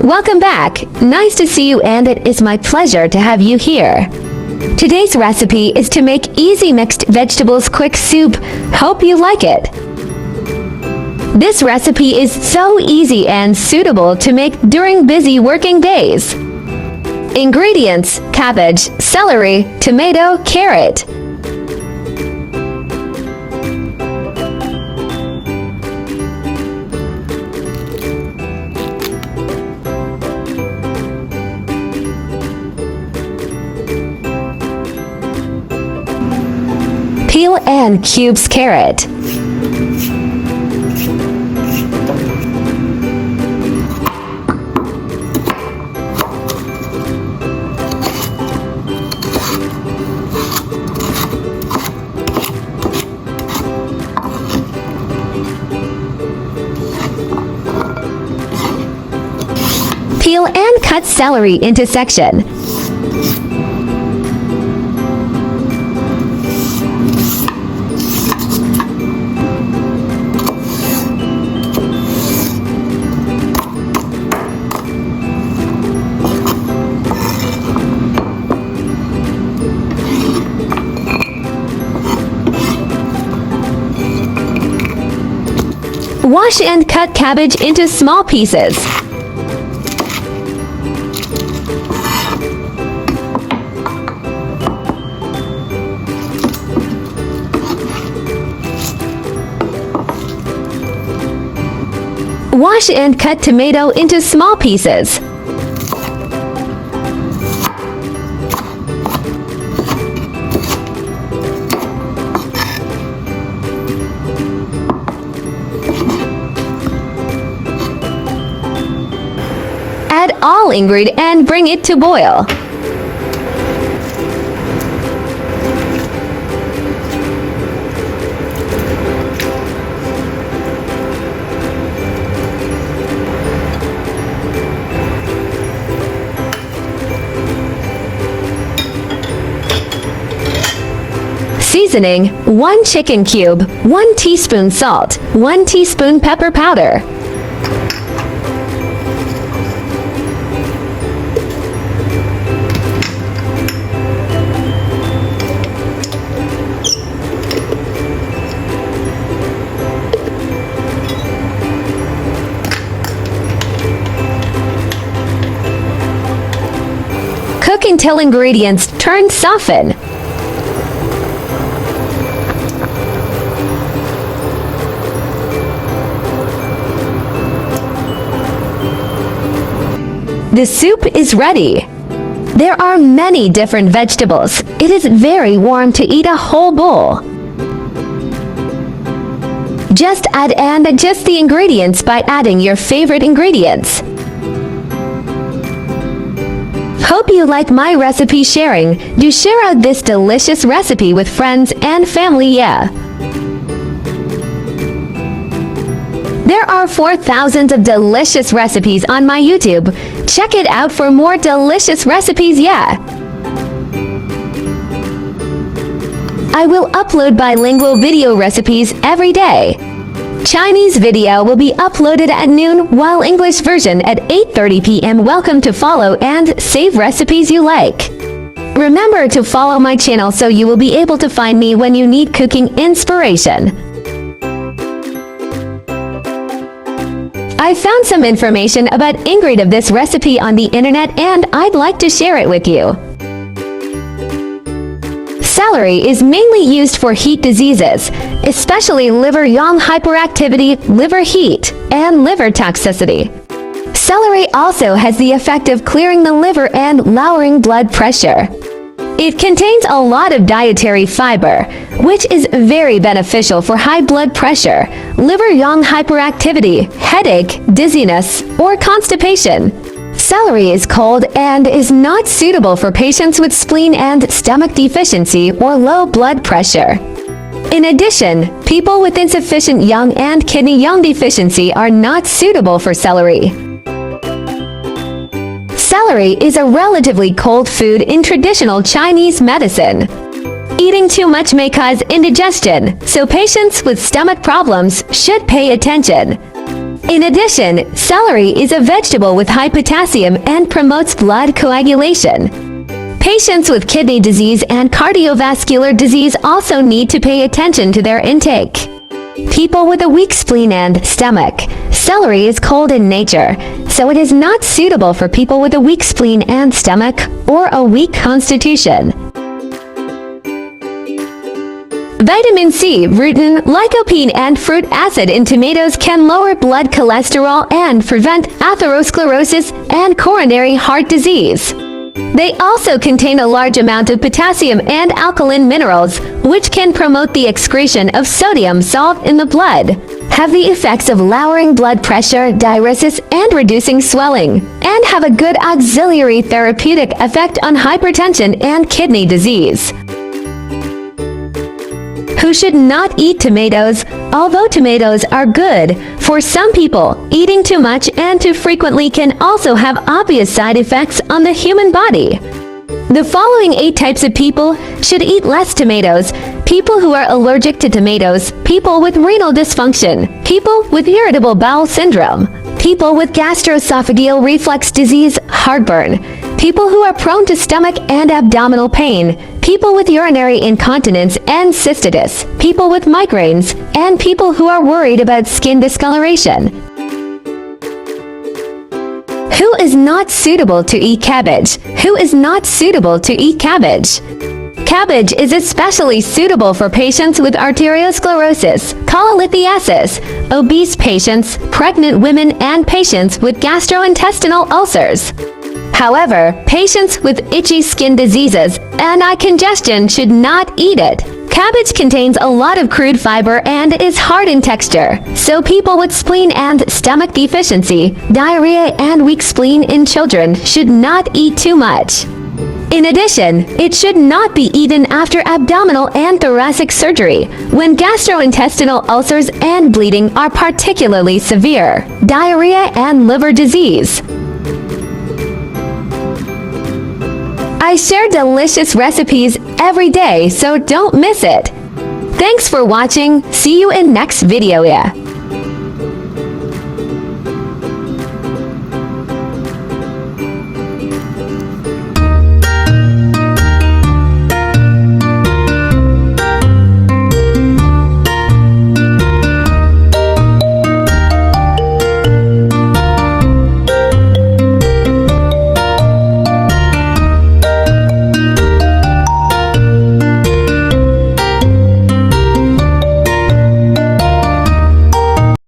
Welcome back! Nice to see you, and it is my pleasure to have you here. Today's recipe is to make easy mixed vegetables quick soup. Hope you like it. This recipe is so easy and suitable to make during busy working days. Ingredients: cabbage, celery, tomato, carrot. Peel and cubes carrot. Peel and cut celery into sections. Wash and cut cabbage into small pieces. Wash and cut tomato into small pieces. Add all ingredients and bring it to boil. Seasoning: 1 chicken cube, 1 teaspoon salt, 1 teaspoon pepper powder. Cook until ingredients turn soften. The soup is ready. There are many different vegetables. It is very warm to eat a whole bowl. Just add and adjust the ingredients by adding your favorite ingredients. Hope you like my recipe sharing. Do share out this delicious recipe with friends and family, yeah. There are 4,000 of delicious recipes on my YouTube. Check it out for more delicious recipes, yeah. I will upload bilingual video recipes every day. Chinese video will be uploaded at noon, while English version at 8:30 p.m. Welcome to follow and save recipes you like. Remember to follow my channel so you will be able to find me when you need cooking inspiration. I found some information about ingredient of this recipe on the internet and I'd like to share it with you. Celery is mainly used for heat diseases, especially liver yang hyperactivity, liver heat, and liver toxicity. Celery also has the effect of clearing the liver and lowering blood pressure. It contains a lot of dietary fiber, which is very beneficial for high blood pressure, liver yang hyperactivity, headache, dizziness, or constipation. Celery is cold and is not suitable for patients with spleen and stomach deficiency or low blood pressure. In addition, people with insufficient yang and kidney yang deficiency are not suitable for celery. Celery is a relatively cold food in traditional Chinese medicine. Eating too much may cause indigestion, so patients with stomach problems should pay attention. In addition, celery is a vegetable with high potassium and promotes blood coagulation. Patients with kidney disease and cardiovascular disease also need to pay attention to their intake. People with a weak spleen and stomach. Celery is cold in nature, so it is not suitable for people with a weak spleen and stomach or a weak constitution. Vitamin C, rutin, lycopene, and fruit acid in tomatoes can lower blood cholesterol and prevent atherosclerosis and coronary heart disease. They also contain a large amount of potassium and alkaline minerals, which can promote the excretion of sodium salt in the blood, have the effects of lowering blood pressure, diuresis, and reducing swelling, and have a good auxiliary therapeutic effect on hypertension and kidney disease. Who should not eat tomatoes? Although tomatoes are good, for some people, eating too much and too frequently can also have obvious side effects on the human body. The following 8 types of people should eat less tomatoes: people who are allergic to tomatoes, people with renal dysfunction, people with irritable bowel syndrome, people with gastroesophageal reflux disease, heartburn, people who are prone to stomach and abdominal pain, people with urinary incontinence and cystitis, people with migraines, and people who are worried about skin discoloration. Who is not suitable to eat cabbage? Who is not suitable to eat cabbage? Cabbage is especially suitable for patients with arteriosclerosis, cholelithiasis, obese patients, pregnant women, and patients with gastrointestinal ulcers. However, patients with itchy skin diseases and eye congestion should not eat it. Cabbage contains a lot of crude fiber and is hard in texture, so people with spleen and stomach deficiency, diarrhea, and weak spleen in children should not eat too much. In addition, it should not be eaten after abdominal and thoracic surgery, when gastrointestinal ulcers and bleeding are particularly severe, diarrhea, and liver disease. I share delicious recipes every day, so don't miss it. Thanks for watching. See you in next video.